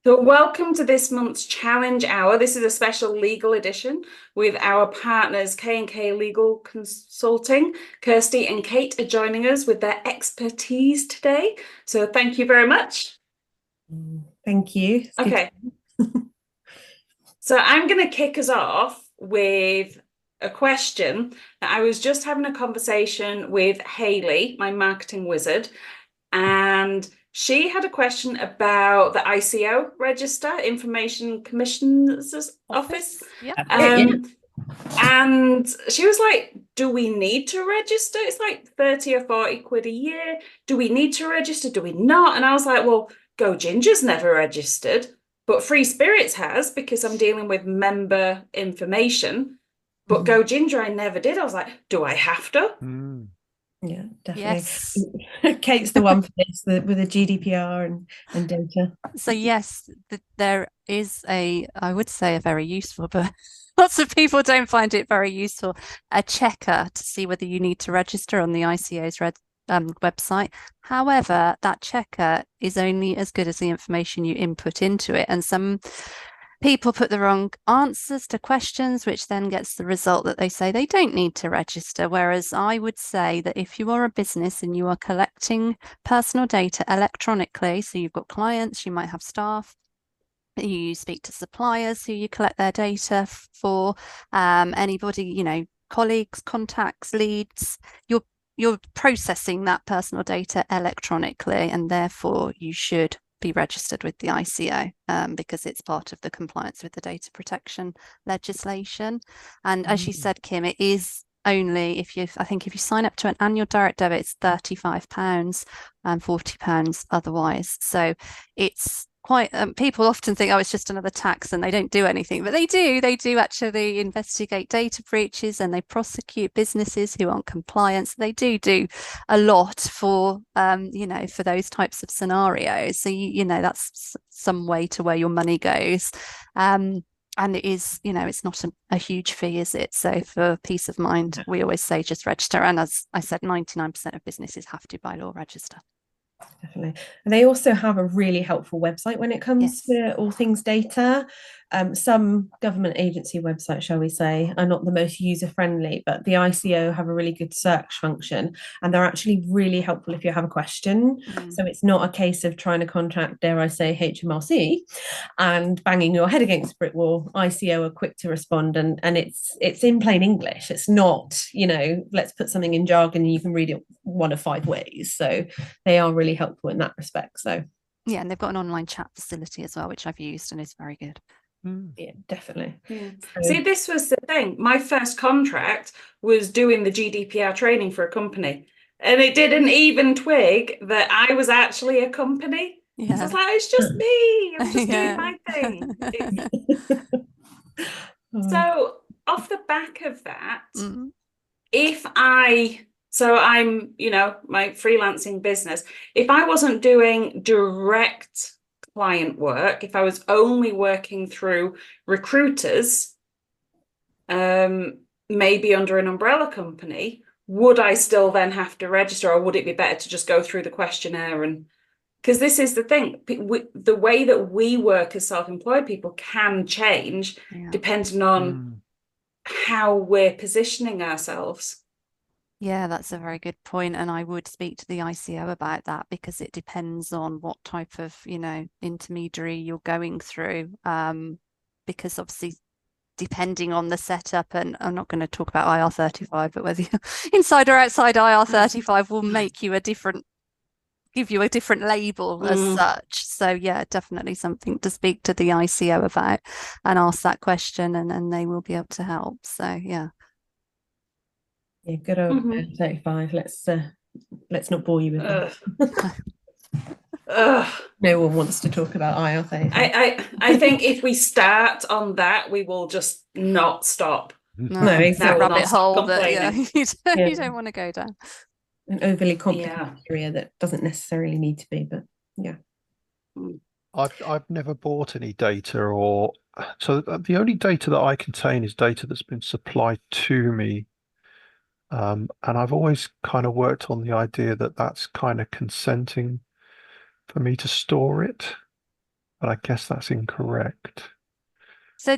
So welcome to this month's Challenge Hour. This is a special legal edition with our partners K&K Legal Consulting. Kirsty and Kate are joining us with their expertise today. So thank you very much. Thank you. Okay. So I'm going to kick us off with a question that I was just having a conversation with Hayley, my marketing wizard, and she had a question about the ICO register, Information Commissioner's Office. Yep. And she was like, do we need to register? It's like 30 or 40 quid a year. Do we need to register? Do we not? And I was like, well, Go Ginger's never registered, but Free Spirits has because I'm dealing with member information. But Go Ginger, I never did. I was like, do I have to? Yeah, definitely. Yes. Kate's the one for this with the GDPR and data. So yes, there is I would say a very useful, but lots of people don't find it very useful, a checker to see whether you need to register on the ICO's website. However, that checker is only as good as the information you input into it. And some people put the wrong answers to questions, which then gets the result that they say they don't need to register. Whereas I would say that if you are a business and you are collecting personal data electronically, so you've got clients, you might have staff, you speak to suppliers who you collect their data for, anybody, colleagues, contacts, leads, you're processing that personal data electronically, and therefore you should be registered with the ICO because it's part of the compliance with the data protection legislation. And as you said, Kim, it is only if you sign up to an annual direct debit, it's £35 and £40 otherwise. So it's quite people often think, oh, it's just another tax and they don't do anything, but they do actually investigate data breaches and they prosecute businesses who aren't compliant. So they do a lot for for those types of scenarios. So that's some way to where your money goes, and it is, it's not a huge fee, is it? So for peace of mind, we always say just register, and as I said, 99% of businesses have to by law register. Definitely. And they also have a really helpful website when it comes to all things data. Some government agency websites, shall we say, are not the most user-friendly, but the ICO have a really good search function, and they're actually really helpful if you have a question. So it's not a case of trying to contact, dare I say, HMRC and banging your head against a brick wall. ICO are quick to respond, and it's in plain English. It's not, let's put something in jargon and you can read it one of 5 ways. So they are really helpful in that respect. So yeah, and they've got an online chat facility as well, which I've used and is very good. Yeah, definitely. Yeah. See, this was the thing. My first contract was doing the GDPR training for a company, and it didn't even twig that I was actually a company. Yeah. So I was like, it's just me. I'm just doing my thing. So off the back of that, I'm, my freelancing business, if I wasn't doing direct client work, if I was only working through recruiters, maybe under an umbrella company, would I still then have to register, or would it be better to just go through the questionnaire? And because this is the thing, the way that we work as self-employed people can change depending on how we're positioning ourselves. Yeah, that's a very good point. And I would speak to the ICO about that, because it depends on what type of, intermediary you're going through. Because obviously, depending on the setup, and I'm not going to talk about IR35, but whether you're inside or outside IR35 will make you give you a different label as such. So yeah, definitely something to speak to the ICO about and ask that question, and they will be able to help. So yeah. Yeah, good old 35. Let's not bore you with that. No one wants to talk about IR35. I think if we start on that, we will just not stop. No, exactly. That rabbit hole that you don't want to go down. An overly complicated area that doesn't necessarily need to be, but yeah. I've never bought any data, so the only data that I contain is data that's been supplied to me. And I've always kind of worked on the idea that that's kind of consenting for me to store it. but I guess that's incorrect. So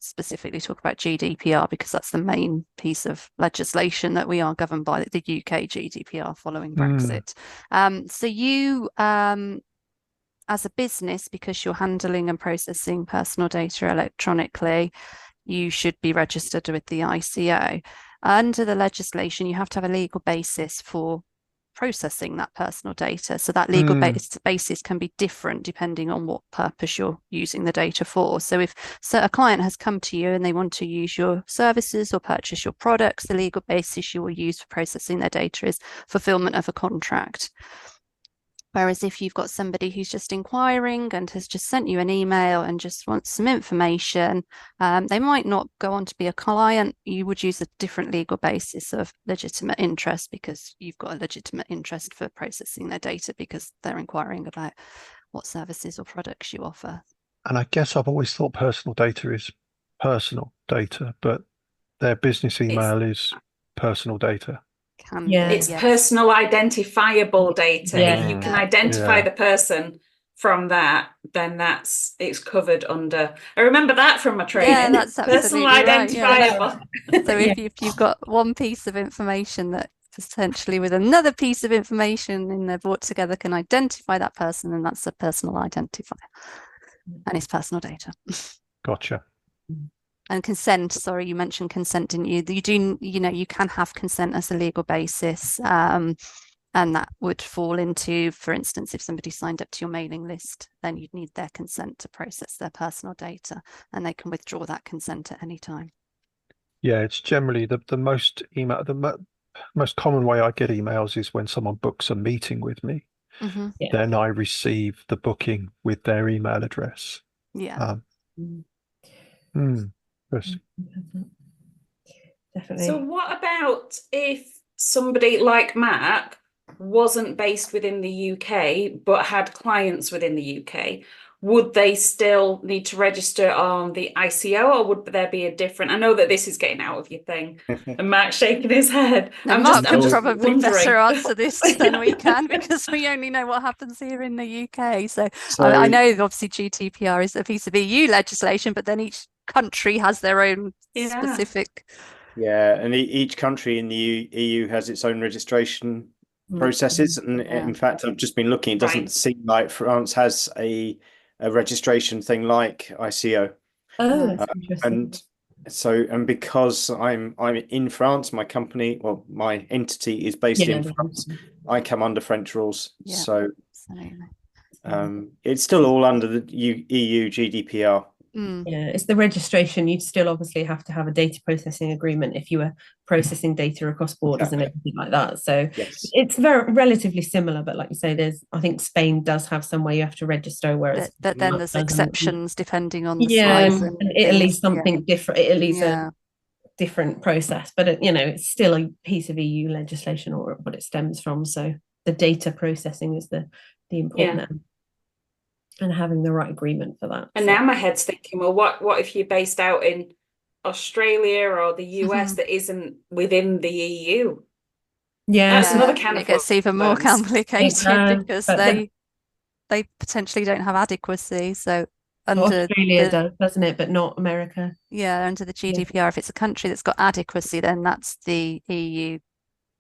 specifically talk about GDPR because that's the main piece of legislation that we are governed by, the UK GDPR following Brexit. So you as a business, because you're handling and processing personal data electronically, you should be registered with the ICO. Under the legislation, you have to have a legal basis for processing that personal data. So that legal basis can be different depending on what purpose you're using the data for. So if a client has come to you and they want to use your services or purchase your products, the legal basis you will use for processing their data is fulfillment of a contract. Whereas if you've got somebody who's just inquiring and has just sent you an email and just wants some information, they might not go on to be a client. You would use a different legal basis of legitimate interest because you've got a legitimate interest for processing their data because they're inquiring about what services or products you offer. And I guess I've always thought personal data is personal data, but their business email is personal data. It's personal identifiable data. If you can identify the person from that, then it's covered under. I remember that from my training. Yeah, that's absolutely personal identifiable. Yeah. So if you've got one piece of information that potentially with another piece of information in there brought together can identify that person, then that's a personal identifier, and it's personal data. Gotcha. And consent, sorry, you mentioned consent, didn't you? You can have consent as a legal basis, and that would fall into, for instance, if somebody signed up to your mailing list, then you'd need their consent to process their personal data, and they can withdraw that consent at any time. Yeah, it's generally the most most common way I get emails is when someone books a meeting with me. Then I receive the booking with their email address. Yeah. Definitely. So what about if somebody like Mark wasn't based within the UK but had clients within the UK? Would they still need to register on the ICO, or would there be a different? I know that this is getting out of your thing, and Mark's shaking his head. No, Mark can probably better answer this than we can because we only know what happens here in the UK. So I know obviously GDPR is a piece of EU legislation, but then each country has their own specific. Yeah, and each country in the EU has its own registration processes, and in fact, I've just been looking. It doesn't seem like France has a registration thing like ICO. Oh, that's interesting. And because I'm in France, my company, well, my entity is based in France. I come under French rules, so it's still all under the EU GDPR. Yeah, it's the registration. You'd still obviously have to have a data processing agreement if you were processing data across borders and everything like that. So it's relatively similar, but like you say, I think Spain does have some way you have to register, whereas but then there's exceptions depending on the size. And Italy's something different. Italy's a different process, but it's still a piece of EU legislation or what it stems from. So the data processing is the important element. And having the right agreement for that. And now my head's thinking, well, what if you're based out in Australia or the US that isn't within the EU? Yeah, that's another kind of. It gets even more complicated because they potentially don't have adequacy. So Australia does, doesn't it? But not America. Yeah, under the GDPR, if it's a country that's got adequacy, then that's the EU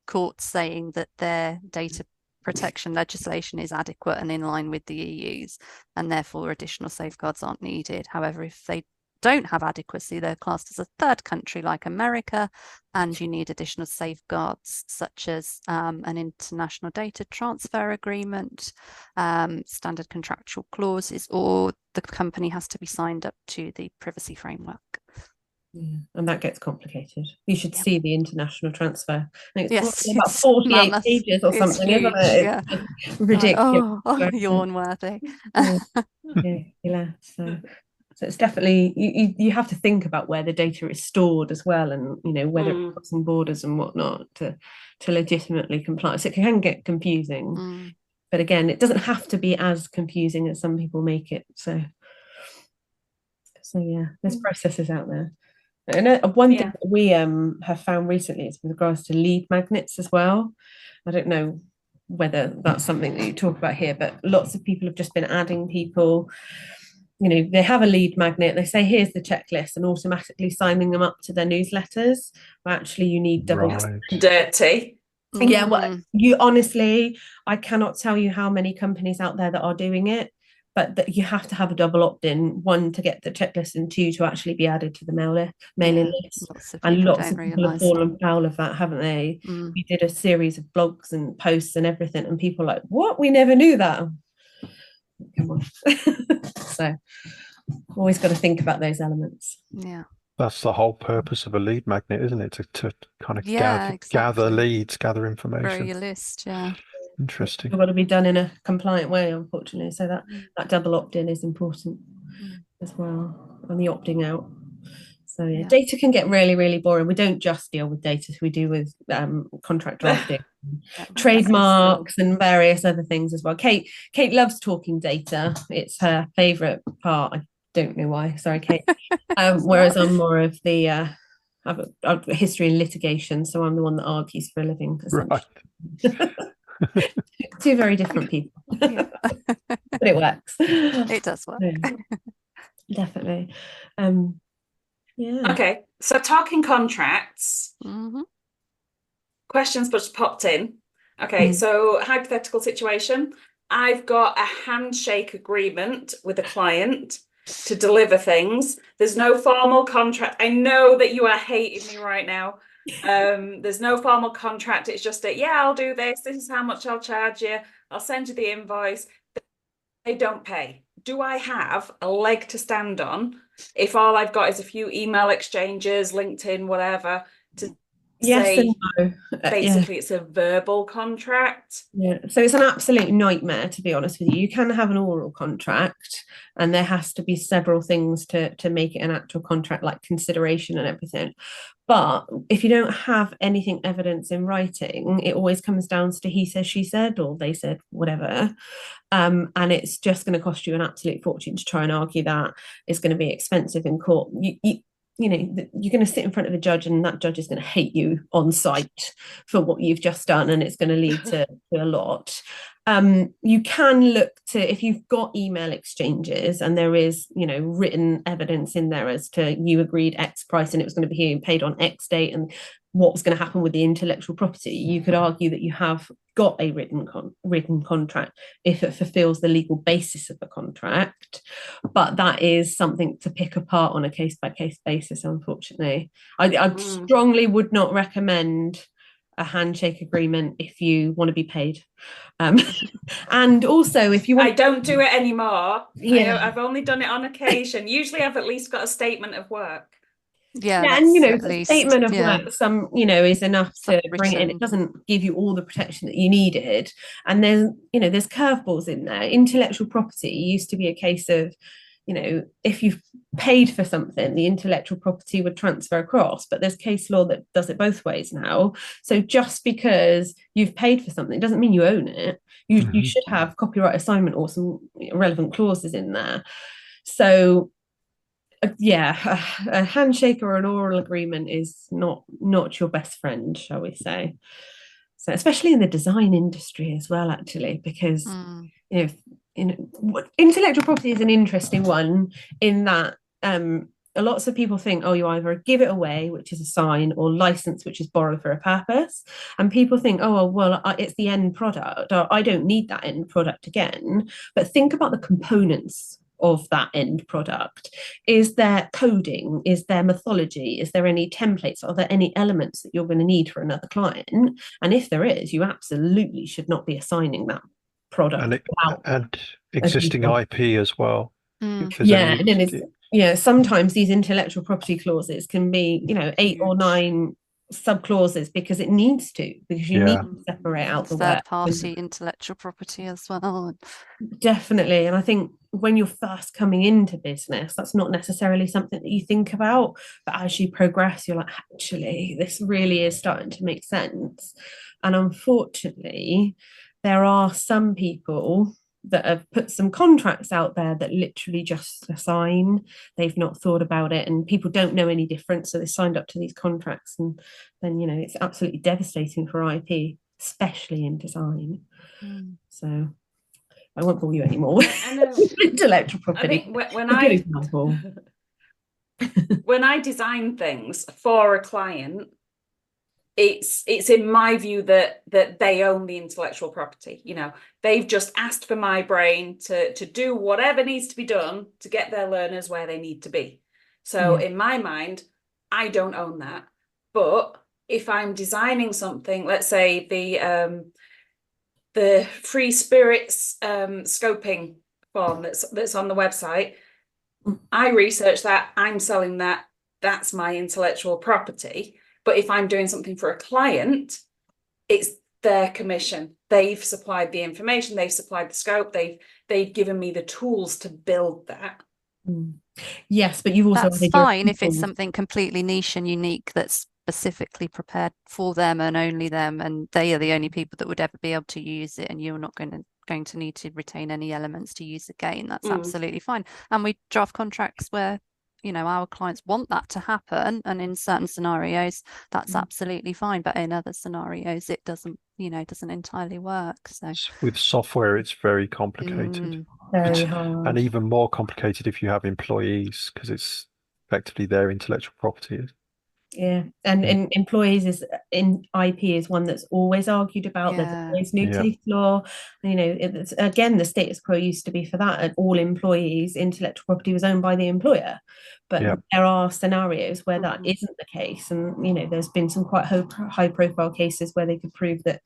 court saying that their data protection legislation is adequate and in line with the EU's, and therefore additional safeguards aren't needed. However, if they don't have adequacy, they're classed as a third country like America, and you need additional safeguards such as an international data transfer agreement, standard contractual clauses, or the company has to be signed up to the privacy framework. Yeah, and that gets complicated. You should see the international transfer. I think it's about 48 pages or something, huge, isn't it? It's ridiculous. Yawn worthy. So it's definitely you have to think about where the data is stored as well, and whether it's crossing borders and whatnot to legitimately comply. So it can get confusing, but again, it doesn't have to be as confusing as some people make it. So yeah, there's processes out there. And one thing that we have found recently is with regards to lead magnets as well. I don't know whether that's something that you talk about here, but lots of people have just been adding people. They have a lead magnet, they say here's the checklist, and automatically signing them up to their newsletters. Well, actually you need double. Right. Dirty. Yeah, well, you honestly, I cannot tell you how many companies out there that are doing it, but that you have to have a double opt-in, one to get the checklist and two to actually be added to the mailing list. And lots of people have fallen foul of that, haven't they? We did a series of blogs and posts and everything, and people are like, what? We never knew that. Come on. So always got to think about those elements. Yeah. That's the whole purpose of a lead magnet, isn't it? To kind of gather exactly. leads, gather information. Grow your list, yeah. Interesting. It's got to be done in a compliant way, unfortunately. So that double opt-in is important as well, and the opting out. So yeah, data can get really, really boring. We don't just deal with data, we do with contract drafting, trademarks and various other things as well. Kate loves talking data. It's her favourite part. I don't know why. Sorry, Kate. Whereas I'm more of the I've got history and litigation, so I'm the one that argues for a living. Right. Two very different people. Yeah. But it works. It does work. Definitely. Yeah. Okay, so talking contracts, questions just popped in. Okay, so hypothetical situation. I've got a handshake agreement with a client to deliver things. There's no formal contract. I know that you are hating me right now. There's no formal contract. It's just that, yeah, I'll do this. This is how much I'll charge you. I'll send you the invoice. They don't pay. Do I have a leg to stand on if all I've got is a few email exchanges, LinkedIn, whatever, to say and no. basically it's a verbal contract? Yeah, so it's an absolute nightmare, to be honest with you. You can have an oral contract, and there has to be several things to make it an actual contract, like consideration and everything. But if you don't have anything evidence in writing, it always comes down to he said, she said, or they said, whatever. And it's just going to cost you an absolute fortune to try and argue that. It's going to be expensive in court. You're going to sit in front of a judge, and that judge is going to hate you on site for what you've just done, and it's going to lead to a lot. You can look to, if you've got email exchanges and there is, written evidence in there as to you agreed X price and it was going to be paid on X date, and what was going to happen with the intellectual property, you could argue that you have got a written contract if it fulfills the legal basis of the contract. But that is something to pick apart on a case-by-case basis, unfortunately. I strongly would not recommend a handshake agreement if you want to be paid. And also, if you want... I don't do it anymore. Yeah. I've only done it on occasion. Usually I've at least got a statement of work. Yeah, and the statement of work, is enough to bring it in. It doesn't give you all the protection that you needed. And there's curveballs in there. Intellectual property used to be a case of, if you've paid for something, the intellectual property would transfer across, but there's case law that does it both ways now. So just because you've paid for something doesn't mean you own it. You should have copyright assignment or some relevant clauses in there. So a handshake or an oral agreement is not your best friend, shall we say. So especially in the design industry as well, actually, because intellectual property is an interesting one in that lots of people think, you either give it away, which is a sign, or license, which is borrow for a purpose. And people think, it's the end product, or I don't need that end product again. But think about the components of that end product. Is there coding? Is there mythology? Is there any templates? Are there any elements that you're going to need for another client? And if there is, you absolutely should not be assigning that product and existing IP as well. Sometimes these intellectual property clauses can be 8 or 9 subclauses because it needs to, because you need to separate out the third party intellectual property as well. Definitely. And I think when you're first coming into business, that's not necessarily something that you think about, but as you progress, you're like, actually, this really is starting to make sense. And unfortunately, there are some people that have put some contracts out there that literally just assign. They've not thought about it, and people don't know any different, so they signed up to these contracts, and then it's absolutely devastating for IP. especially in design. Mm. So I won't bore you anymore. I know. Intellectual I property. think when A good example. when I design things for a client, it's in my view that they own the intellectual property. You know, they've just asked for my brain to do whatever needs to be done to get their learners where they need to be. So in my mind, I don't own that. But if I'm designing something, let's say the free spirits scoping form that's on the website, I research that, I'm selling that, that's my intellectual property. But if I'm doing something for a client, it's their commission. They've supplied the information, they've supplied the scope, they've given me the tools to build that. Yes, but you've also That's fine if it's something completely niche and unique that's specifically prepared for them and only them, and they are the only people that would ever be able to use it, and you're not going to need to retain any elements to use again. That's absolutely fine. And we draft contracts where, you know, our clients want that to happen, and in certain scenarios that's absolutely fine, but in other scenarios it doesn't, you know, doesn't entirely work. So with software, it's very complicated. very hard. And even more complicated if you have employees, because it's effectively their intellectual property. Yeah, and employees is in IP is one that's always argued about. There's always new case law. You know, it's again, the status quo used to be for that, and all employees' intellectual property was owned by the employer. But there are scenarios where that isn't the case, and you know, there's been some quite high-profile cases where they could prove that,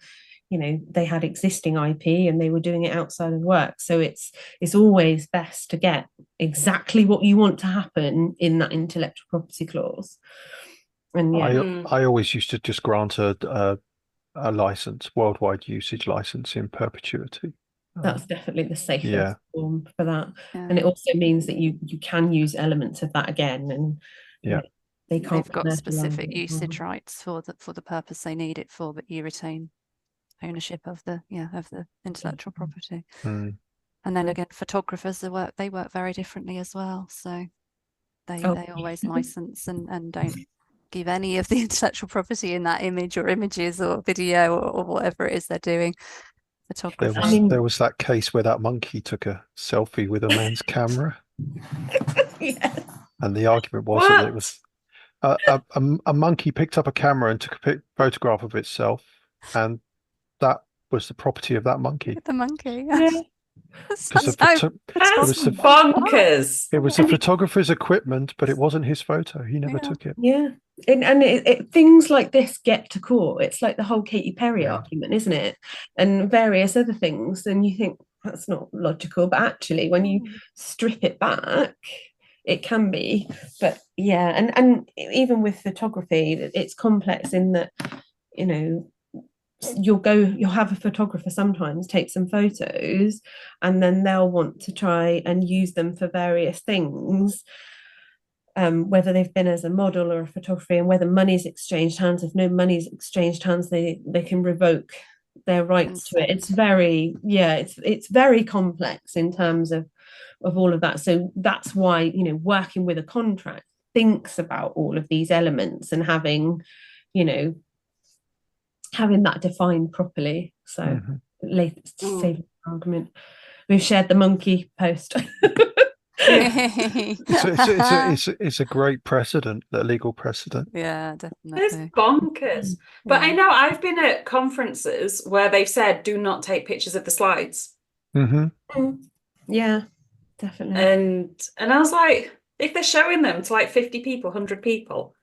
you know, they had existing IP and they were doing it outside of work. So it's always best to get exactly what you want to happen in that intellectual property clause. And I always used to just grant a license, worldwide usage license in perpetuity. That's definitely the safest form for that. And it Yeah. also means that you can use elements of that again, and they can't. They've got specific usage rights for the purpose they need it for, but you retain ownership of the intellectual property. Mm. And then again, photographers, they work very differently as well. So they always license and don't give any of the intellectual property in that image or images or video or whatever it is they're doing. Photography. There was that case where that monkey took a selfie with a man's camera. And the argument was that it was a monkey picked up a camera and took a photograph of itself, and that was the property of that monkey. The monkey. That's bonkers. It was the photographer's equipment, but it wasn't his photo. He never took it. Yeah. And things like this get to court. It's like the whole Katy Perry argument, isn't it? And various other things. And you think that's not logical, but actually when you strip it back, it can be. But and even with photography, it's complex in that, you know, you'll have a photographer sometimes take some photos, and then they'll want to try and use them for various things, whether they've been as a model or a photography, and whether money's exchanged hands. If no money's exchanged hands, they can revoke their rights to it. It's very it's very complex in terms of all of that. So that's why, you know, working with a contract thinks about all of these elements and having that defined properly. So latest saving argument. We've shared the monkey post. It's a great precedent, a legal precedent. Yeah, definitely. It's bonkers. But I know I've been at conferences where they've said do not take pictures of the slides. Yeah, definitely. And I was like, if they're showing them to like 50 people, 100 people,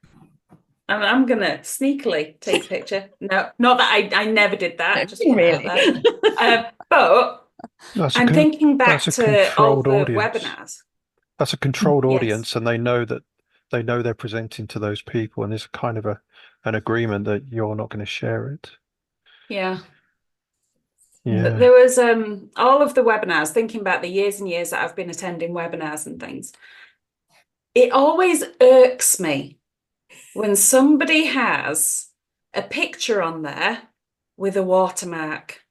I'm gonna sneakily take a picture. No, not that I never did that. Just really. But I'm thinking back to all the webinars. That's a controlled audience, and they know they're presenting to those people, and there's kind of an agreement that you're not going to share it. Yeah. There was all of the webinars, thinking about the years and years that I've been attending webinars and things. It always irks me when somebody has a picture on there with a watermark.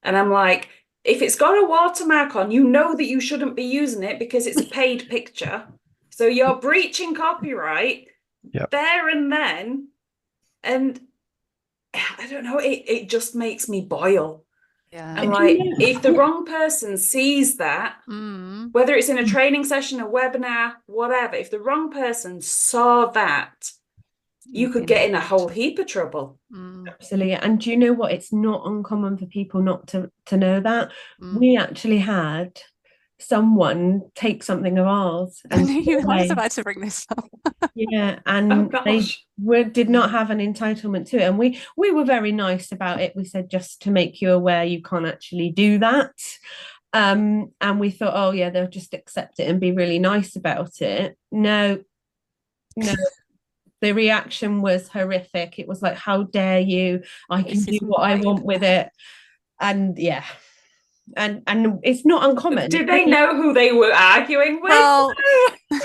And I'm like, if it's got a watermark on, you know that you shouldn't be using it because it's a paid picture. So you're breaching copyright there and then. And I don't know, it just makes me boil. Yeah. And Do you like, know- if the wrong person sees that, Mm. whether it's in a training session, a webinar, whatever, if the wrong person saw that, you could get in a whole heap of trouble. Mm. Absolutely. And do you know what? It's not uncommon for people not to know that. Mm. We actually had someone take something of ours I and knew put it I was away. about to bring this up. Yeah, Oh and they gosh. did not have an entitlement to it. And we were very nice about it. We said, just to make you aware, you can't actually do that. And we thought, oh yeah, they'll just accept it and be really nice about it. No. The reaction was horrific. It was like, how dare you? I can This do is what I mine. want with it. And yeah. And it's not uncommon. Did they know who they were arguing with? Well, No.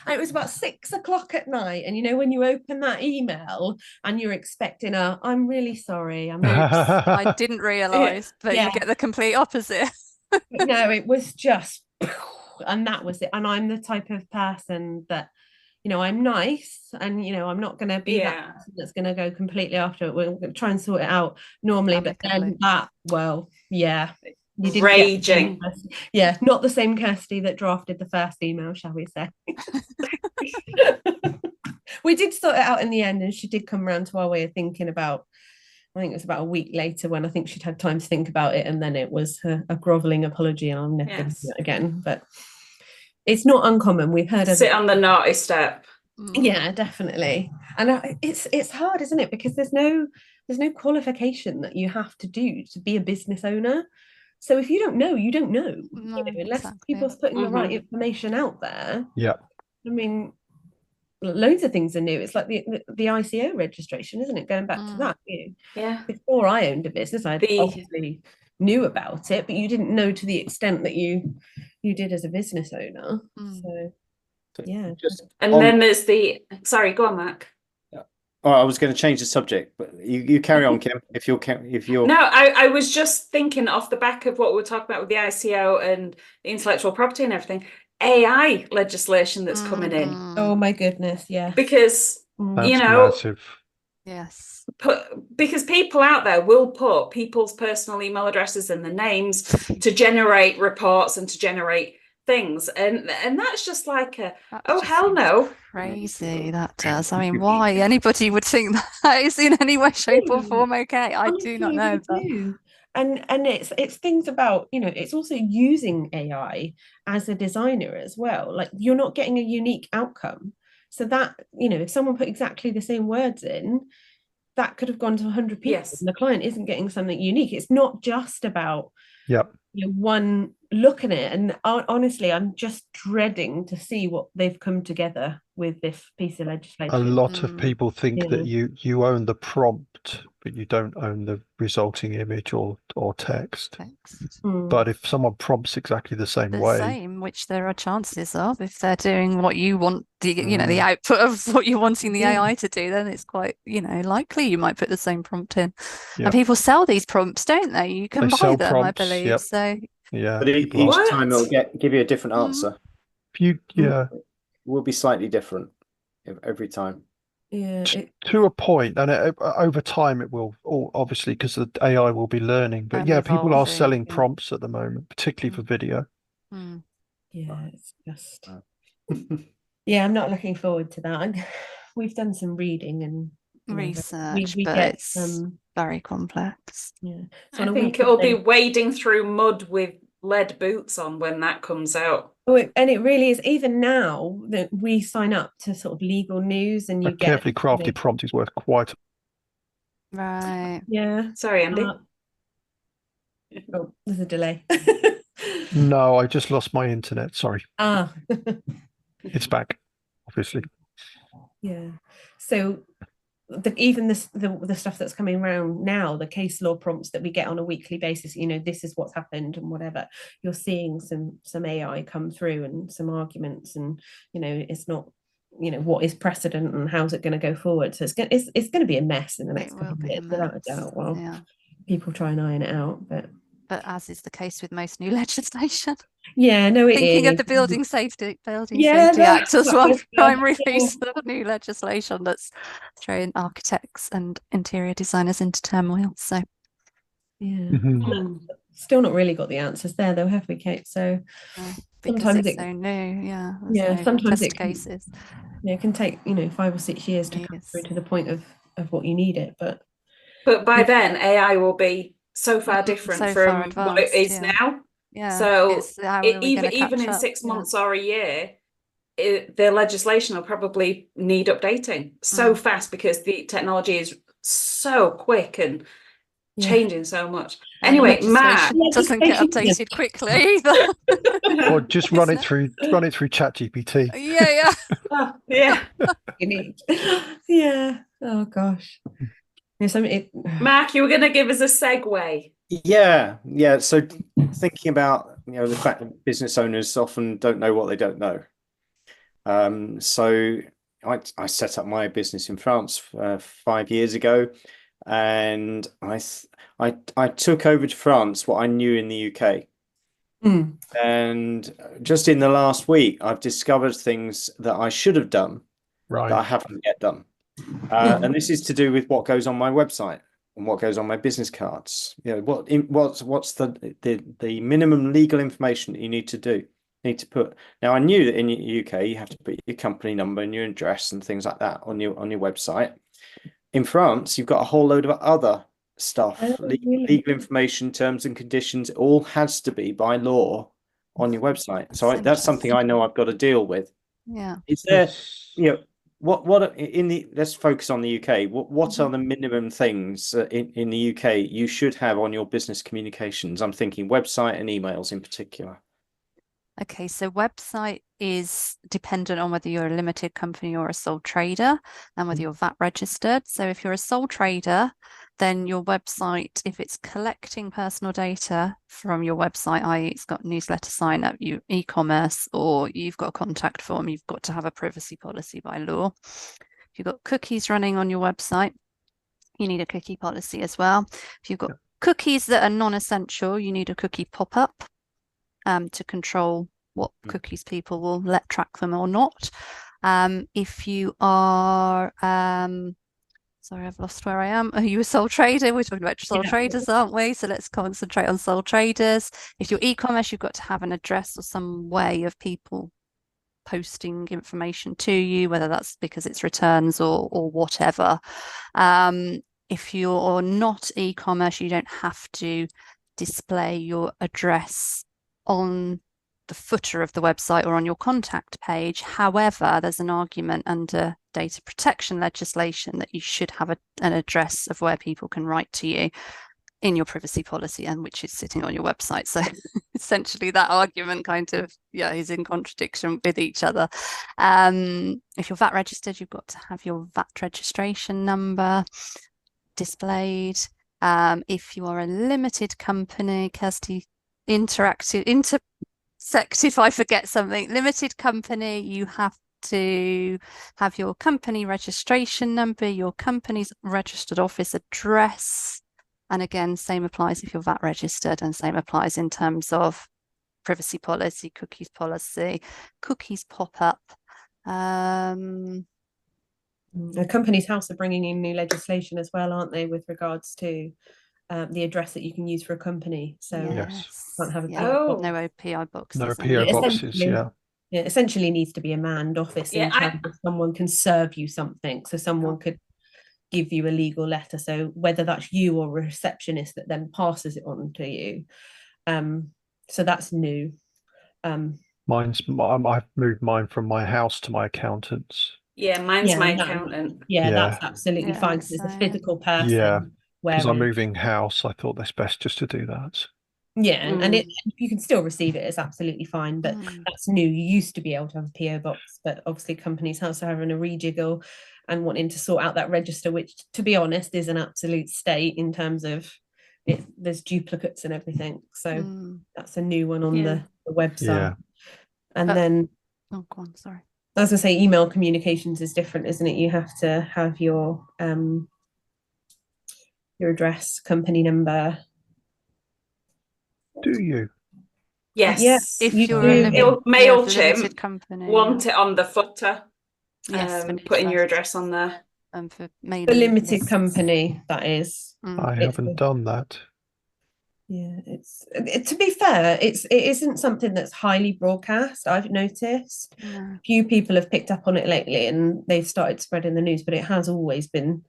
It was about 6 o'clock at night, and you know when you open that email and you're expecting I'm really sorry, I'm really oops, I didn't realise, but Yeah. you get the complete opposite. no, it was just, and that was it. And I'm the type of person that, you know, I'm nice, and you know, I'm not going to be that person that's going to go completely after it. We're going to try and sort it out normally, but then Amicably. that, well, yeah, you didn't Raging. yeah, not the same Kirsty that drafted the first email, shall we say. We did sort it out in the end, and she did come around to our way of thinking about, I think it was about a week later when I think she'd had time to think about it, and then it was a groveling apology, and I'm never going to do it again. But it's not uncommon. We've heard of Sit it. on the naughty step. Yeah, definitely. And it's hard, isn't it? Because there's no qualification that you have to do to be a business owner. So if you don't know, you don't know. No, You know, unless exactly. people's putting the right information out there. Yeah. I mean, loads of things are new. It's like the ICO registration, isn't it? Going back to that. Yeah. Before I owned a business, I obviously knew about it, but you didn't know to the extent that you did as a business owner. So yeah. And then there's sorry, go on, Mark. Oh, I was going to change the subject, but you carry on, Kim. If you're No, I was just thinking off the back of what we're talking about with the ICO and the intellectual property and everything, AI legislation that's coming in. Oh my goodness, yeah. Because That's you know, massive. Yes. Because people out there will put people's personal email addresses and the names to generate reports and to generate things, and that's just like hell no, crazy. That does. I mean, why anybody would think that is in any way, shape, or form okay? I do not know. But and it's things about, you know, it's also using AI as a designer as well. Like, you're not getting a unique outcome, so that, you know, if someone put exactly the same words in, that could have gone to 100 people. Yes. And the client isn't getting something unique. It's not just about Yep. you know, one look at it. And honestly, I'm just dreading to see what they've come together with this piece of legislation. A lot of people think that you own the prompt, but you don't own the resulting image or text. But if someone prompts exactly the same way, which there are chances of, if they're doing what you want, you know, the output of what you're wanting the AI to do, then it's quite, you know, likely you might put the same prompt in. And people sell these prompts, don't they? You can buy them, prompts, I believe. So yeah, but each time it'll give you a different answer. Will be slightly different every time. Yeah, to a point, and over time it will, obviously, because the AI will be learning. But yeah, people are selling prompts at the moment, particularly for video. Yeah, it's just yeah, I'm not looking forward to that. We've done some reading and research, we but get it's very complex. Yeah, so I think it'll be wading through mud with lead boots on when that comes out. And it really is. Even now that we sign up to sort of legal news, and you get carefully crafted prompt is worth quite. Right. Yeah. Sorry, Andy. Oh, there's a delay. No, I just lost my internet. Sorry. It's back, obviously. Yeah. So even the stuff that's coming around now, the case law prompts that we get on a weekly basis, you know, this is what's happened and whatever, you're seeing some AI come through and some arguments, and you know, it's not, you know, what is precedent and how's it going to go forward. So it's going to be a mess in the next couple of years, without a doubt, while people try and iron it out. But but as is the case with most new legislation, Yeah, no, it thinking is. of the Building Safety Yeah, Act as one was, primary yeah. piece of new legislation that's throwing architects and interior designers into turmoil. So Yeah. Mhm. Still not really got the answers there though, have we, Kate? So because sometimes it's so new, there's yeah, no sometimes test it can, cases. it can take 5 or 6 years to come through to the point of what you need it. But by then AI will be so far different So far from what it advanced, is yeah. now. Yeah, So it's how are we even going to even catch in up? 6 months or a year, the legislation will probably need updating so fast because the technology is so quick and changing so much. And Anyway, Matt, legislation doesn't get updated quickly either. Or just run it through ChatGPT. Yeah. oh, yeah. yeah. Oh gosh. Mark, you were going to give us a segue. Yeah. So thinking about the fact that business owners often don't know what they don't know. So I set up my business in France 5 years ago, and I took over to France what I knew in the UK. And just in the last week, I've discovered things that I should have done that I haven't yet done. And this is to do with what goes on my website and what goes on my business cards. What's the minimum legal information that you need to put. Now, I knew that in the UK you have to put your company number and your address and things like that on your website. In France, you've got a whole load of other stuff, legal information, terms and conditions. It all has to be by law on your website. So that's something I know I've got to deal with. Yeah. Is there, what in the, let's focus on the UK. What are the minimum things in the UK you should have on your business communications? I'm thinking website and emails in particular. Okay, so website is dependent on whether you're a limited company or a sole trader and whether you're VAT registered. So if you're a sole trader, then your website, if it's collecting personal data from your website, i.e. it's got newsletter sign up, you e-commerce, or you've got a contact form, you've got to have a privacy policy by law. If you've got cookies running on your website, you need a cookie policy as well. If you've got cookies that are non-essential, you need a cookie pop-up to control what cookies people will let track them or not. If you are, sorry, I've lost where I am. Are you a sole trader? We're talking about sole traders, aren't we? So let's concentrate on sole traders. If you're e-commerce, you've got to have an address or some way of people posting information to you, whether that's because it's returns or whatever. If you're not e-commerce, you don't have to display your address on the footer of the website or on your contact page. However, there's an argument under data protection legislation that you should have an address of where people can write to you in your privacy policy, and which is sitting on your website. So essentially that argument kind of is in contradiction with each other. If you're VAT registered, you've got to have your VAT registration number displayed. If you are a limited company, Kirsty, intersect if I forget something. Limited company, you have to have your company registration number, your company's registered office address, and again, same applies if you're VAT registered, and same applies in terms of privacy policy, cookies pop up. The Companies House are bringing in new legislation as well, aren't they, with regards to the address that you can use for a company. So can't have a no OPI boxes. No PO boxes, it essentially needs to be a manned office in terms of someone can serve you something. So someone could give you a legal letter. So whether that's you or a receptionist that then passes it on to you. So that's new. I've moved mine from my house to my accountant's. Yeah, mine's my accountant. That's absolutely fine because it's a physical person. Yeah, because I'm moving house, I thought that's best just to do that. Yeah, and you can still receive it. It's absolutely fine, but that's new. You used to be able to have a PO box, but obviously Companies House are having a rejiggle and wanting to sort out that register, which, to be honest, is an absolute state in terms of it. There's duplicates and everything, so that's a new one on the website. And then, go on, sorry. As I say, email communications is different, isn't it? You have to have your address, company number. Do you? Yes. If you you're do. a limited MailChimp company, want it on the footer. yes, for Putting your newsletters address on there. and for The mailing limited lists. company, that is. Mm. I It's haven't done that. Yeah, to be fair, it isn't something that's highly broadcast. I've noticed No. a few people have picked up on it lately, and they've started spreading the news. But it has always been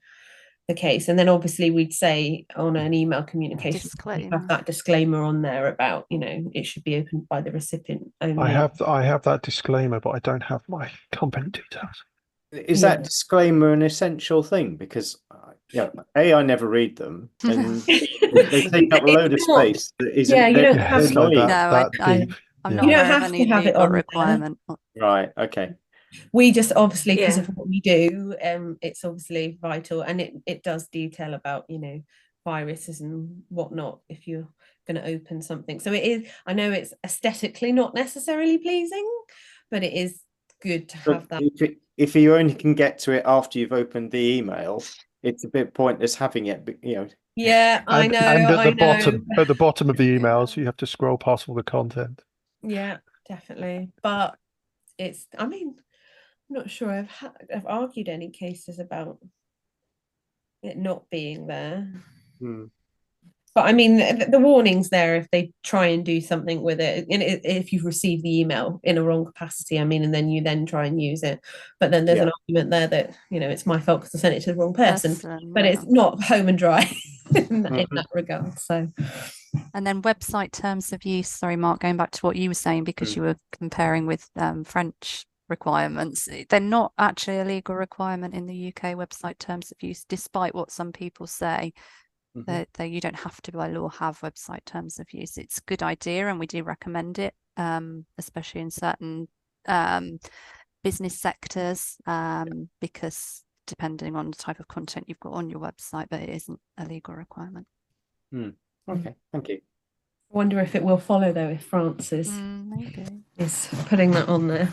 the case. And then obviously we'd say on an email communication, we Disclaimer. have that disclaimer on there about, you know, it should be opened by the recipient only. I have that disclaimer, but I don't have my company details. Is that disclaimer an essential thing? Because I never read them, and they take up a load of space. That isn't. Yeah, you don't Yeah, have it's like annoying. that I'm deep. not You don't aware of have any to have it legal on there. requirement. Right. Okay. We just obviously, because Yeah. of what we do, it's obviously vital, and it does detail about, you know, viruses and whatnot if you're going to open something. So it is, I know it's aesthetically not necessarily pleasing, but it is good to have But that. if you only can get to it after you've opened the email, it's a bit pointless having it. But, you know. Yeah, I And know. at I the bottom of the Yeah. emails, you have to scroll past all the content. Yeah, definitely. But it's, I mean, I'm not sure I've argued any cases about it not being there. But I mean, the warning's there if they try and do something with it. And if you've received the email in a wrong capacity, I mean, and then you then try and use it. But then there's an argument there that, you know, it's my fault because I sent it to the wrong person. But it's not home and dry in that regard. So. And then website terms of use. Sorry, Mark, going back to what you were saying, because you were comparing with French requirements. They're not actually a legal requirement in the UK website terms of use, despite what some people say. That you don't have to by law have website terms of use. It's a good idea, and we do recommend it, especially in certain business sectors, because depending on the type of content you've got on your website, but it isn't a legal requirement. Okay, thank you. I wonder if it will follow though if France is putting that on there.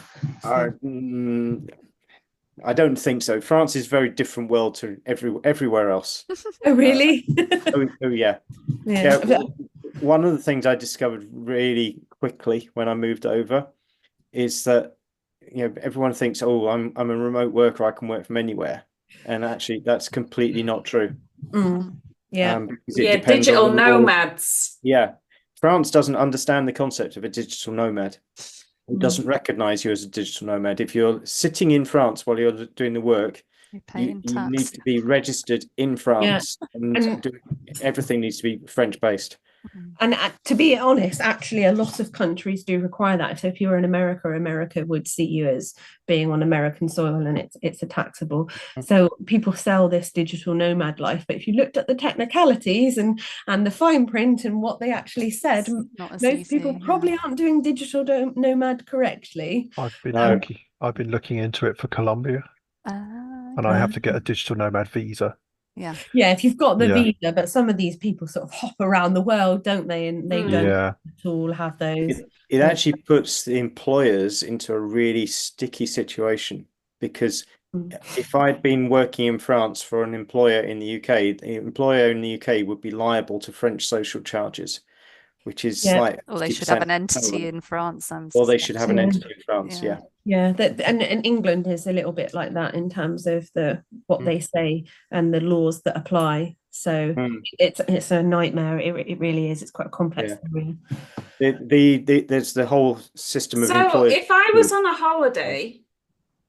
I don't think so. France is a very different world to everywhere else. Oh, really? Yeah. One of the things I discovered really quickly when I moved over is that, you know, everyone thinks, oh, I'm a remote worker, I can work from anywhere, and actually that's completely not true. Because it depends digital on nomads. Yeah, France doesn't understand the concept of a digital nomad. It doesn't recognize you as a digital nomad. If you're sitting in France while you're doing the work, you need to be registered in France, and everything needs to be French based. And to be honest, actually, a lot of countries do require that. So if you're in America, America would see you as being on American soil, and it's a taxable. So people sell this digital nomad life. But if you looked at the technicalities and the fine print and what they actually said, most people probably aren't doing digital nomad correctly. I've been looking into it for Colombia, and I have to get a digital nomad visa. Yeah, if you've got the visa, but some of these people sort of hop around the world, don't they? And they don't at all have those. It actually puts the employers into a really sticky situation, because if I'd been working in France for an employer in the UK, the employer in the UK would be liable to French social charges, which is like, well, they should have an entity in France. Well, they should have an entity in France. And England is a little bit like that in terms of what they say and the laws that apply. So it's a nightmare. It really is. It's quite a complex area. There's the whole system of employers. So if I was on a holiday,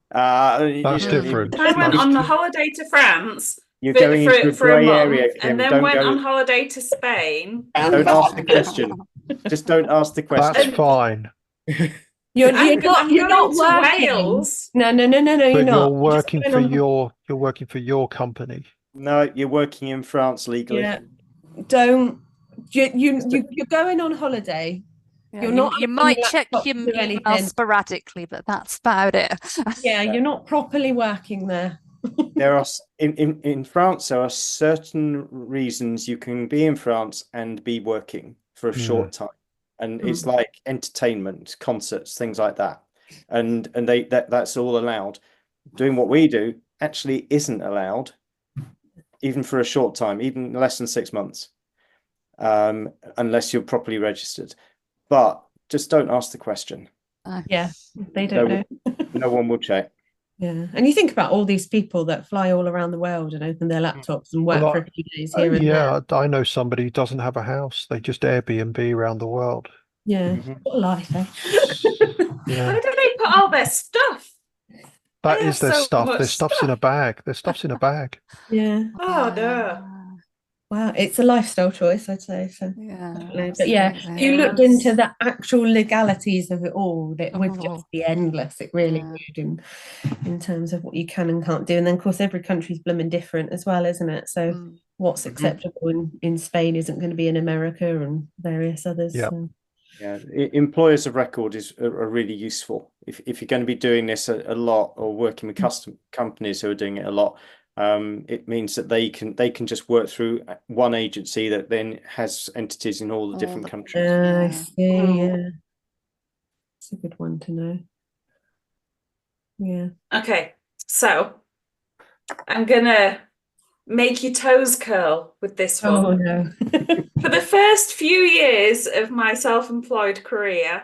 that's different. If I went on a holiday to France, you're going into a grey area, and then went on holiday to Spain. Don't ask the question. Just don't ask the question. That's fine. You're not working. Wales. No, you're not. You're working for your company. No, you're working in France legally. Yeah. Don't you're going on holiday. You're not. You might check your email sporadically, but that's about it. You're not properly working there. There are in France, there are certain reasons you can be in France and be working for a short time. And it's like entertainment, concerts, things like that, and that's all allowed. Doing what we do actually isn't allowed, even for a short time, even less than 6 months. unless you're properly registered. But just don't ask the question. Yeah, they don't know. No one will check. Yeah, and you think about all these people that fly all around the world and open their laptops and work Well, for a few days here and there. yeah, I know somebody who doesn't have a house. They just Airbnb around the world. Yeah, Mhm. what a life, eh? Yeah, Where do they put all their stuff? that They is have their so stuff. much Their stuff's in a stuff. bag. Their stuff's in a bag. Yeah, Oh no. wow, it's a lifestyle choice, I'd say. So, Yeah, definitely. But yeah, if absolutely. you looked Yes. into the actual legalities of it all, it would Oh, just be endless. It really yeah. would, in terms of what you can and can't do. And then, of course, every country's blooming different as well, isn't it? So, Mm. what's Mhm. acceptable in Spain isn't going to be in America and various others. Yeah. So. Yeah, employers of record are really useful. If you're going to be doing this a lot or working with custom companies who are doing it a lot, it means that they can just work through one agency that then has entities in all the different countries. I Yeah. see. Yeah, it's a good one to know. Yeah. Okay, so I'm gonna make your toes curl with this one. Oh no. For the first few years of my self-employed career,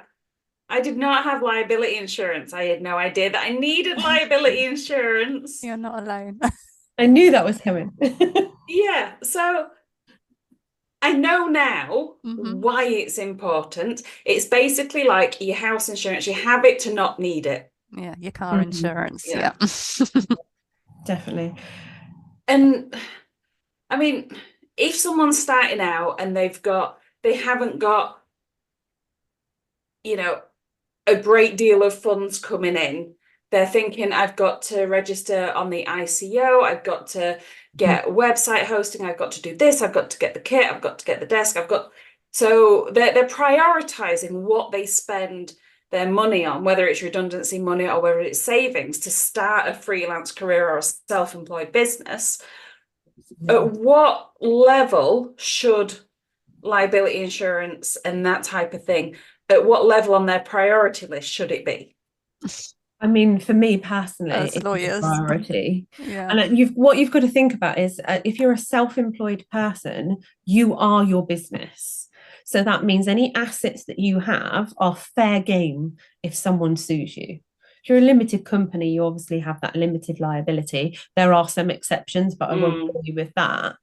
I did not have liability insurance. I had no idea that I needed liability insurance. You're not alone. I knew that was coming. Yeah, so I know now Mhm. why it's important. It's basically like your house insurance. You have it to not need it. Yeah, your car Mhm. insurance. Yeah. Yeah. Definitely. And I mean, if someone's starting out and they haven't got, you know, a great deal of funds coming in, they're thinking, I've got to register on the ICO, I've got to get website hosting, I've got to do this, I've got to get the kit, I've got to get the desk, so they're prioritizing what they spend their money on, whether it's redundancy money or whether it's savings to start a freelance career or a self-employed business. At what level should liability insurance and that type of thing, at what level on their priority list should it be? I mean, for me personally, As it's a lawyers. priority. Yeah. And what you've got to think about is if you're a self-employed person, you are your business. So that means any assets that you have are fair game if someone sues you. If you're a limited company, you obviously have that limited liability. There are some exceptions, but I won't bore you with that.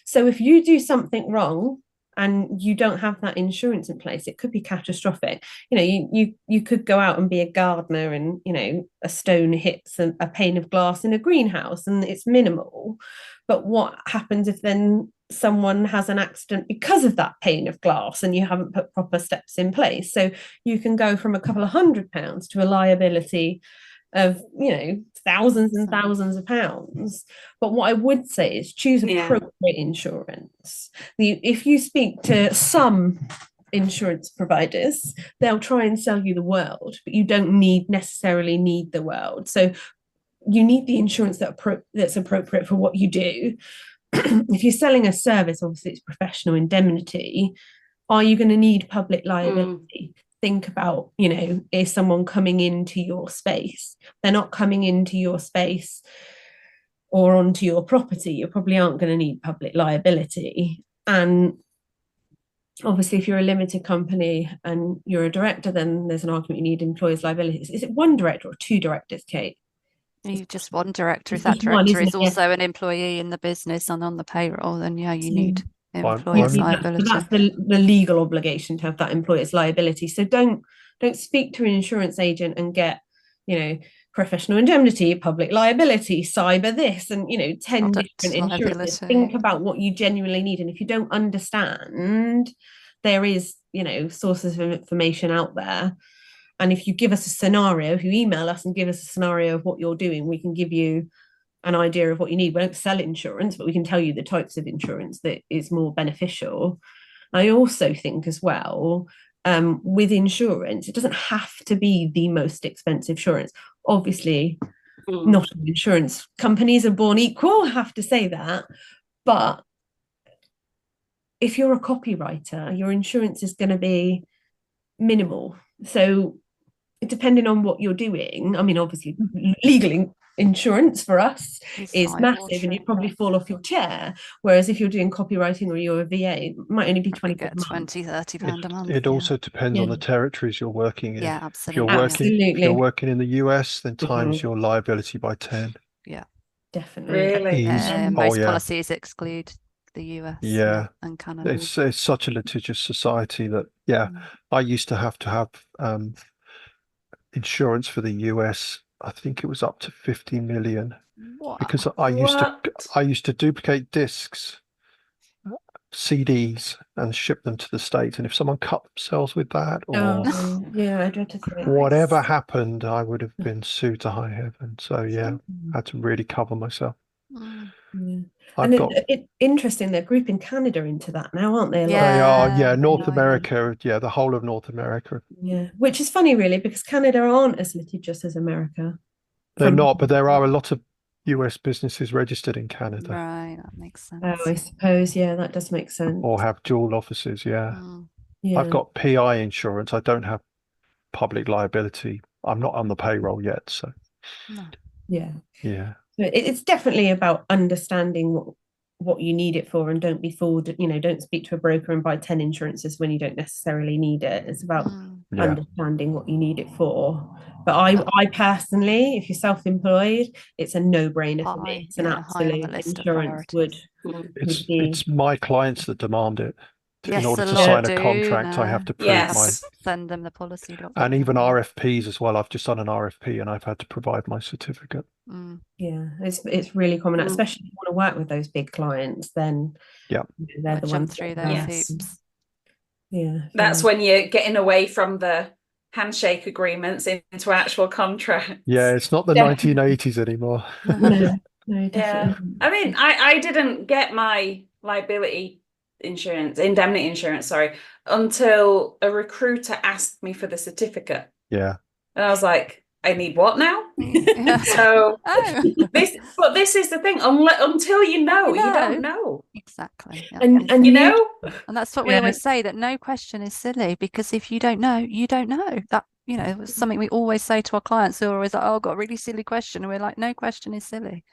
So if you do something wrong and you don't have that insurance in place, it could be catastrophic. You know, you could go out and be a gardener and, you know, a stone hits a pane of glass in a greenhouse and it's minimal. But what happens if then someone has an accident because of that pane of glass and you haven't put proper steps in place? So you can go from a couple of £100 to a liability of, you know, thousands and thousands of pounds. But what I would say is choose appropriate insurance. If you speak to some insurance providers, they'll try and sell you the world, but you don't necessarily need the world. So you need the insurance that's appropriate for what you do. If you're selling a service, obviously it's professional indemnity. Are you going to need public liability? Think about, you know, is someone coming into your space? They're not coming into your space or onto your property. You probably aren't going to need public liability. And obviously, if you're a limited company and you're a director, then there's an argument you need employers' liability. Is it one director or two directors, Kate? You just one director. If It's that just one, director isn't is it? Yeah. also an employee in the business and on the payroll, then yeah, you So need you employer's need liability. that's the legal obligation to have that employer's liability. So don't speak to an insurance agent and get, you know, professional indemnity, public liability, cyber this, and, you know, 10 Product different insurances. liability. Think about what you genuinely need. And if you don't understand, there is, you know, sources of information out there. And if you give us a scenario, if you email us and give us a scenario of what you're doing, we can give you an idea of what you need. We don't sell insurance, but we can tell you the types of insurance that is more beneficial. I also think as well, with insurance, it doesn't have to be the most expensive insurance. Obviously, not all insurance companies are born equal, I have to say that. But if you're a copywriter, your insurance is going to be minimal. So depending on what you're doing, I mean, obviously, legally, insurance for us It's is like massive, water and you'd probably for fall off your chair. Whereas if you're doing copywriting or you're a VA, it might only be probably 20 get quid a month. 20-30 pound a month. It also depends on Yeah. the territories you're working in. Yeah, If you're absolutely. if you're working in the US, then times Mhm. your liability by 10. Definitely. Really? Easy. Most yeah. policies exclude the US Yeah. and Canada. It's such a litigious society that I used to have insurance for the US. I think it was up to 50 million Wow. because What? I used to duplicate discs, CDs, and ship them to the States. And if someone cut themselves with that or Yeah, I dread to think. whatever happened, I would have been sued to high heaven. So I had to really cover myself. Mm. Yeah. I've And got it's interesting, they're grouping Canada into that now, aren't they? A lot? they are, Yeah, North yeah. America, the whole of North America. Yeah, which is funny, really, because Canada aren't as litigious as America. They're not, but there are a lot of US businesses registered in Canada Right, that makes sense. Oh, I suppose, that does make sense. or have dual offices. Mm. I've got PI insurance. I don't have public liability. I'm not on the payroll yet, so No. Yeah. So it's definitely about understanding what you need it for, and don't be fooled. Don't speak to a broker and buy 10 insurances when you don't necessarily need it. It's about understanding what you need it for. But I personally, if you're self-employed, it's a no-brainer for me. It's an absolute insurance would be. It's my clients that demand it. Yes, in order a to lot sign a do contract, I now. have to prove Yes. my Send them the policy document. and even RFPs as well. I've just done an RFP and I've had to provide my certificate. Mm. Yeah, it's really common, especially if you want to work with those big clients, then they're the Jump ones through that those hoops. That's when you're getting away from the handshake agreements into actual contracts. Yeah, it's not the 1980s anymore. No, definitely. I mean, I didn't get my indemnity insurance, until a recruiter asked me for the certificate. Yeah. And I was like, I need what now? So this is the thing. Until you know, you don't know. Exactly. Yeah. And and that's what we always say, that no question is silly, because if you don't know, you don't know. That it's something we always say to our clients who are always like, oh, I've got a really silly question, and we're like, no question is silly.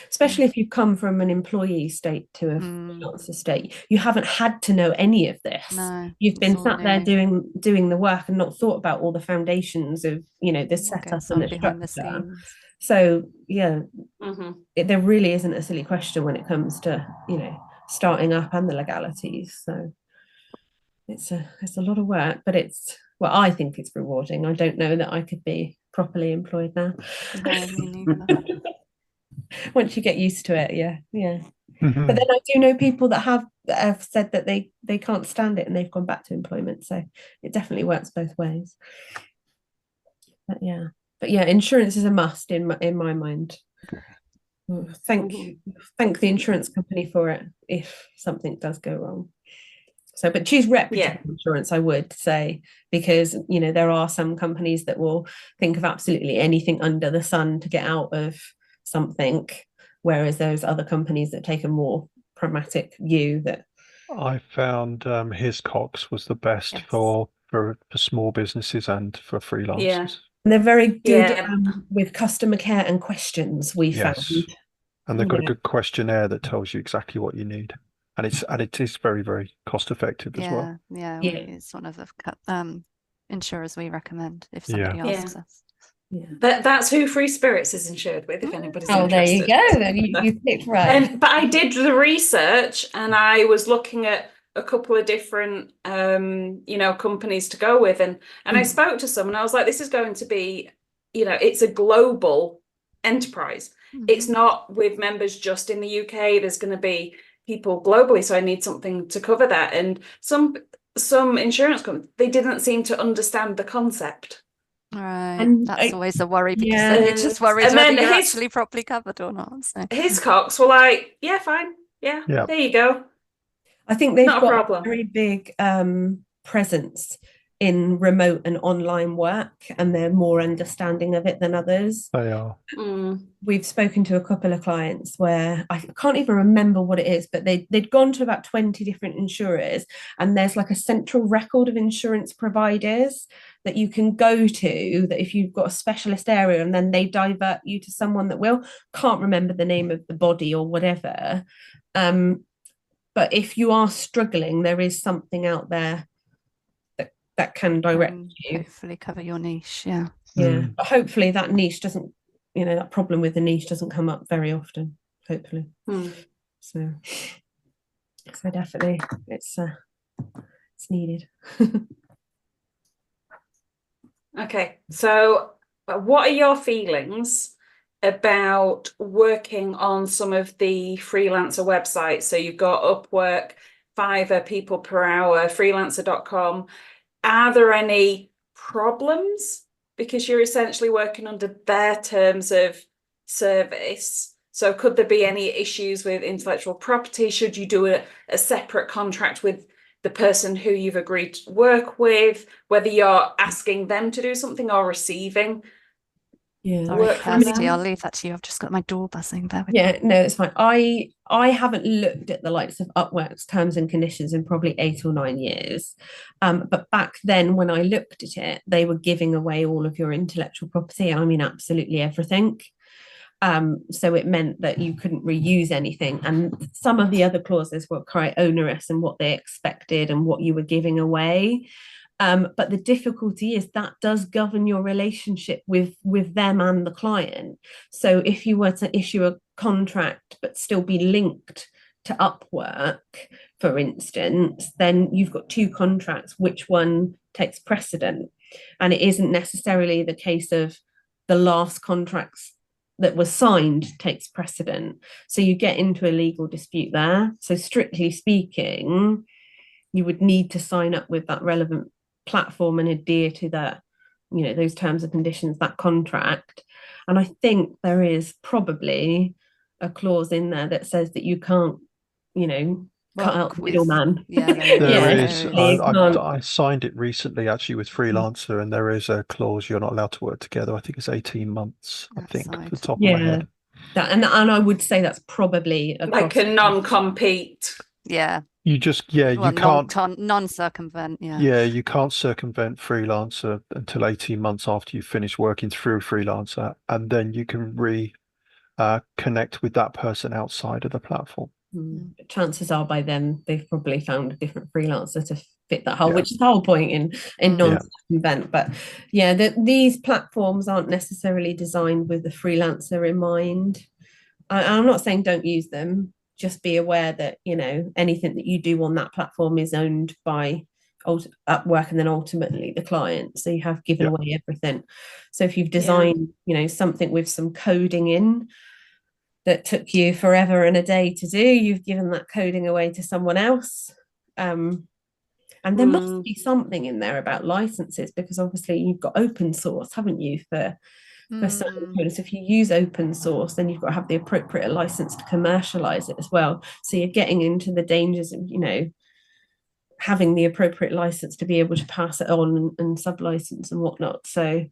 Especially if you've come from an employee state to a freelancer state, you haven't had to know any of this. No, you've been sat there doing the work and not thought about all the foundations of the setup and the structure. So there really isn't a silly question when it comes to starting up and the legalities. So it's a lot of work, but I think it's rewarding. I don't know that I could be properly employed now. No, me neither. Once you get used to it, but then I do know people that have said that they can't stand it and they've gone back to employment, so it definitely works both ways. But insurance is a must in my mind. Thank the insurance company for it if something does go wrong. So, but choose reputable insurance, I would say, because there are some companies that will think of absolutely anything under the sun to get out of something, whereas there's other companies that take a more pragmatic view. That I found Hiscox was the best for small businesses and for freelancers. And they're very good with customer care and questions, we found. And they've got a good questionnaire that tells you exactly what you need. And it is very, very cost effective as well. It's one of the insurers we recommend if somebody asks us. That's who Free Spirits is insured with, if anybody's interested. There you go. Then you picked right. But I did the research and I was looking at a couple of different companies to go with, and I spoke to some and I was like, this is going to be, it's a global enterprise. It's not with members just in the UK. There's going to be people globally, so I need something to cover that. And some insurance companies, they didn't seem to understand the concept. Right, and that's always a worry, because then you're just worried whether you're actually properly covered or not. So. Hiscox were like, fine, there you go. I think they've got a very big presence in remote and online work, and they're more understanding of it than others. They are. We've spoken to a couple of clients where I can't even remember what it is, but they'd gone to about 20 different insurers, and there's like a central record of insurance providers. that you can go to, that if you've got a specialist area and then they divert you to someone that will, can't remember the name of the body or whatever. But if you are struggling, there is something out there that can direct you. Hopefully cover your niche. Yeah. Yeah. But hopefully that niche doesn't, that problem with the niche doesn't come up very often, hopefully. So definitely it's needed. Okay, so what are your feelings about working on some of the freelancer websites? So you've got Upwork, Fiverr, People Per Hour, freelancer.com. Are there any problems? Because you're essentially working under their terms of service. So could there be any issues with intellectual property? Should you do a separate contract with the person who you've agreed to work with, whether you're asking them to do something or receiving? Sorry, Kirsty, I'll leave that to you. I've just got my door buzzing there. No, it's fine. I haven't looked at the likes of Upwork's terms and conditions in probably 8 or 9 years. But back then when I looked at it, they were giving away all of your intellectual property. I mean, absolutely everything. So it meant that you couldn't reuse anything. And some of the other clauses were quite onerous and what they expected and what you were giving away. But the difficulty is that does govern your relationship with them and the client. So if you were to issue a contract but still be linked to Upwork, for instance, then you've got 2 contracts. Which one takes precedent? And it isn't necessarily the case of the last contracts that was signed takes precedent. So you get into a legal dispute there. So strictly speaking, you would need to sign up with that relevant platform and adhere to that, those terms and conditions, that contract. And I think there is probably a clause in there that says that you can't, cut out the middleman. There is. I signed it recently actually with Freelancer, and there is a clause you're not allowed to work together. I think it's 18 months, I think, off the top of my head. That, and I would say that's probably like a non-compete. Yeah. You just, you can't non-circumvent. Yeah, you can't circumvent Freelancer until 18 months after you finish working through Freelancer, and then you can connect with that person outside of the platform. Chances are by then they've probably found a different freelancer to fit that hole, which is the whole point in non-circumvent. But these platforms aren't necessarily designed with the freelancer in mind. I'm not saying don't use them. Just be aware that anything that you do on that platform is owned by Upwork and then ultimately the client. So you have given away everything. So if you've designed something with some coding in that took you forever and a day to do, you've given that coding away to someone else. And there must be something in there about licenses, because obviously you've got open source, haven't you, for certain coders. If you use open source, then you've got to have the appropriate license to commercialize it as well. So you're getting into the dangers of having the appropriate license to be able to pass it on and sub-license and whatnot. So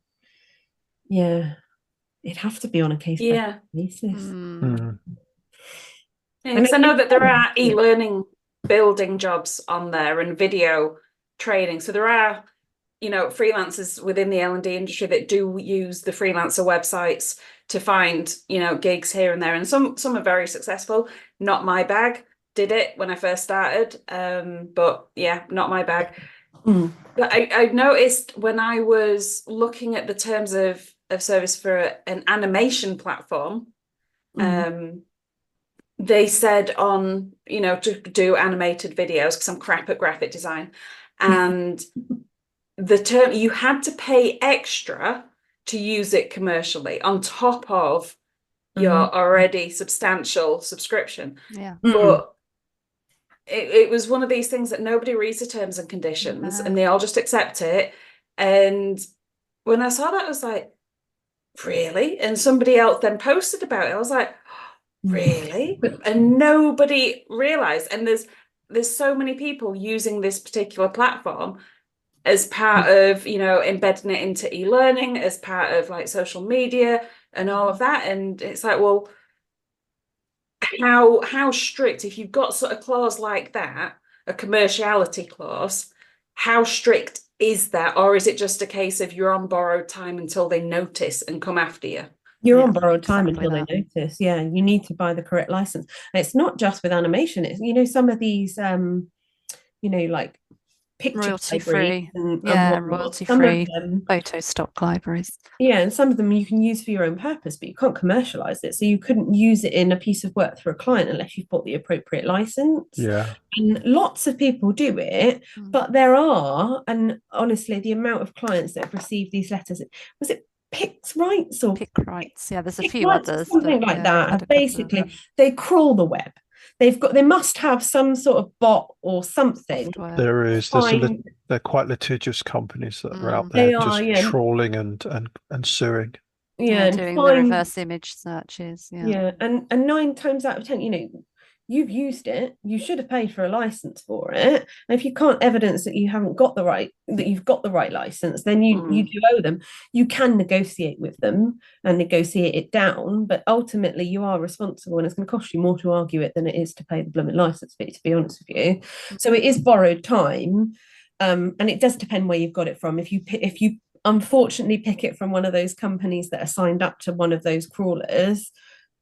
it'd have to be on a case basis. Because I know that there are e-learning building jobs on there and video training. So there are, freelancers within the L&D industry that do use the freelancer websites to find, gigs here and there. And some are very successful. Not my bag. Did it when I first started. But not my bag. But I noticed when I was looking at the terms of service for an animation platform, they said on, to do animated videos, because I'm crap at graphic design, and the term, you had to pay extra to use it commercially on top of your already substantial subscription. But it was one of these things that nobody reads the terms and conditions and they all just accept it. And when I saw that, I was like, really? And somebody else then posted about it. I was like, really? And nobody realized. And there's so many people using this particular platform as part of, embedding it into e-learning, as part of like social media and all of that. And it's like, well, how strict, if you've got sort of clause like that, a commerciality clause, how strict is there, or is it just a case of you're on borrowed time until they notice and come after you? You're Yeah, on borrowed time exactly until that. they notice. Yeah, you need to buy the correct license. And it's not just with animation. It's, you know, some of these, you know, like picture Royalty libraries free. and Yeah, whatnot. royalty Some of free them, photo stock libraries. yeah, and some of them you can use for your own purpose, but you can't commercialize it. So you couldn't use it in a piece of work for a client unless you've bought the appropriate license. Yeah. And lots of people do it, Mm. but there are, and honestly, the amount of clients that have received these letters, was it Picks Rights or Pick rights. Yeah, there's a Pick few Rights or others, something but like yeah, that? I've had And a couple of basically, them. they crawl the web. They must have some sort of bot or something. Software. There is. There's Find, they're quite litigious companies that are out Mm. there They are, just yeah. trawling and suing. Yeah, and doing the find, reverse image searches. Yeah. yeah, and 9 times out of 10, you know, you've used it, you should have paid for a license for it. And if you can't evidence that you haven't got the right, that you've got the right license, then you do owe them. You can negotiate with them and negotiate it down, but ultimately you are responsible, and it's going to cost you more to argue it than it is to pay the blooming license fee, to be honest with you. So it is borrowed time, and it does depend where you've got it from. If you unfortunately pick it from one of those companies that are signed up to one of those crawlers,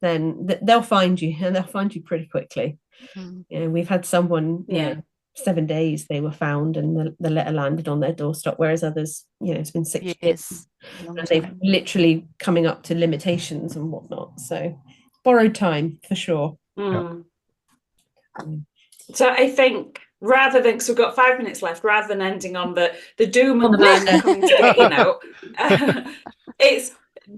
then they'll find you, and they'll find you pretty quickly. Mm. You know, we've had someone, you know, 7 days they were found and the letter landed on their doorstep, whereas others, you know, it's been 6 years Years. Long and they've time. literally coming up to limitations and whatnot. So borrowed time for sure. Mm. So I think rather than, because we've got 5 minutes left, rather than ending on the doom and gloom coming to get you know, it's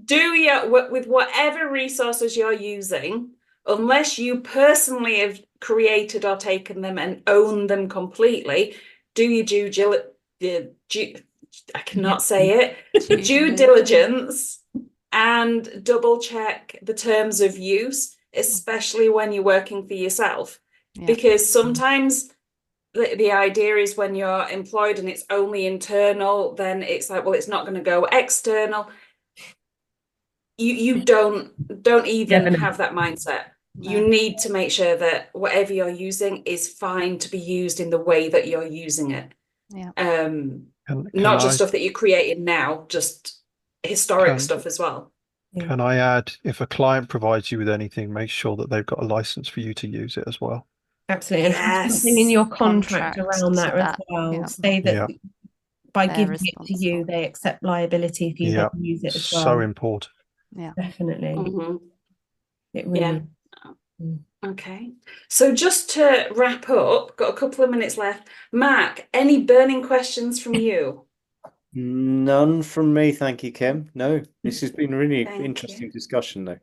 do with whatever resources you're using, unless you personally have created or taken them and own them completely, do your I cannot say it, due diligence, and double check the terms of use, especially when you're working for yourself. Yeah. Because sometimes the idea is when you're employed and it's only internal, then it's like, well, it's not going to go external. You don't even have that mindset. No. You need to make sure that whatever you're using is fine to be used in the way that you're using it. Yeah. Not just stuff that you're creating now, just historic stuff as well. Can I add, if a client provides you with anything, make sure that they've got a license for you to use it as well. Absolutely. And have something in your contract around that as well. Yeah. Say that by They're giving it to you, they accept liability if you don't use it as well. So important. Yeah. Definitely. Mm-hmm. It really. Okay. So just to wrap up, got a couple of minutes left. Mark, any burning questions from you? None from me, thank you, Kim. No, this has been a really interesting discussion, though.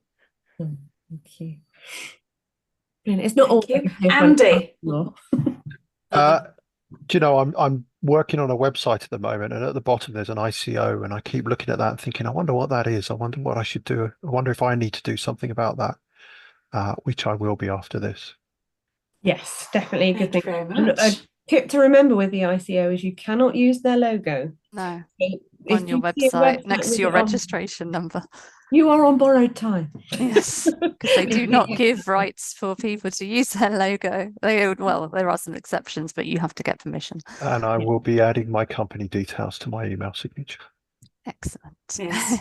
Thank you. It's not all Andy. Do you know, I'm working on a website at the moment, and at the bottom there's an ICO, and I keep looking at that and thinking, I wonder what that is. I wonder what I should do. I wonder if I need to do something about that, which I will be after this. Yes, definitely a good thing. Thank you very much. A tip to remember with the ICO is you cannot use their logo. No. So on your website next to your registration number. You are on borrowed time. Yes, because they do not give rights for people to use their logo. Well, there are some exceptions, but you have to get permission. And I will be adding my company details to my email signature. Excellent. Yes.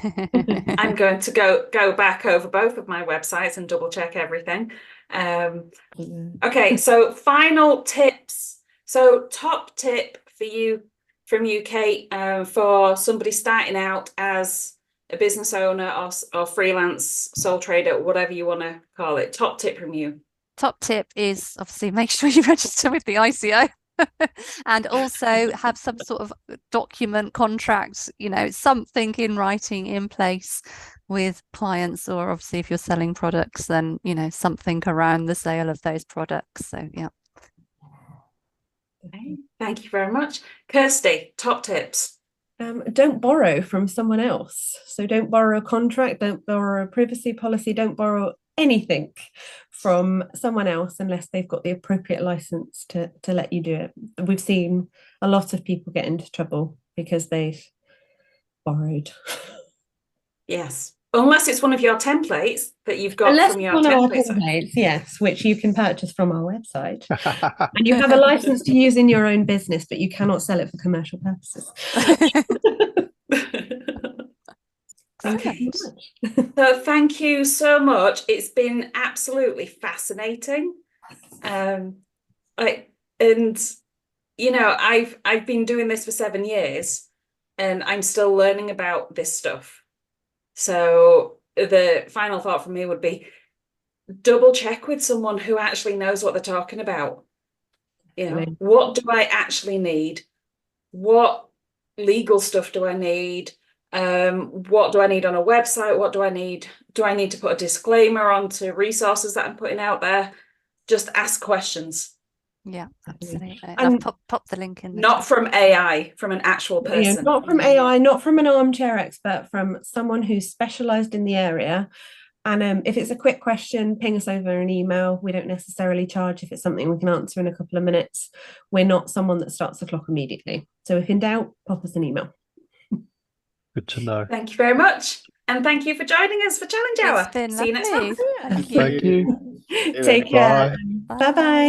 I'm going to go back over both of my websites and double check everything. Okay, so final tips. So top tip for you from UK for somebody starting out as a business owner or freelance sole trader, whatever you want to call it. Top tip from you. Top tip is obviously make sure you register with the ICO. And also have some sort of document, contract, you know, something in writing in place with clients, or obviously if you're selling products, then, you know, something around the sale of those products. So, yeah. Okay. Thank you very much. Kirsty, top tips. Don't borrow from someone else. So don't borrow a contract, don't borrow a privacy policy, don't borrow anything from someone else unless they've got the appropriate license to let you do it. We've seen a lot of people get into trouble because they've borrowed. Yes, unless it's one of your templates that you've got Unless from it's your one of our templates. templates, yes, which you can purchase from our website. And you have a license to use in your own business, but you cannot sell it for commercial purposes. Thank you so much. So thank you so much. It's been absolutely fascinating. And you know, I've been doing this for 7 years and I'm still learning about this stuff. So the final thought from me would be double check with someone who actually knows what they're talking about. You know, what do I actually need? What legal stuff do I need? What do I need on a website? What do I need? Do I need to put a disclaimer onto resources that I'm putting out there? Just ask questions. Yeah, absolutely. And I've pop the link in. Not from AI, from an actual person. Not from AI, not from an armchair expert, from someone who's specialised in the area. And if it's a quick question, ping us over an email. We don't necessarily charge if it's something we can answer in a couple of minutes. We're not someone that starts the clock immediately. So if in doubt, pop us an email. Good to know. Thank you very much. And thank you for joining us for Challenge Hour. It's been See you next lovely. month. Thank you. Thank you. Take care. Bye. Bye-bye.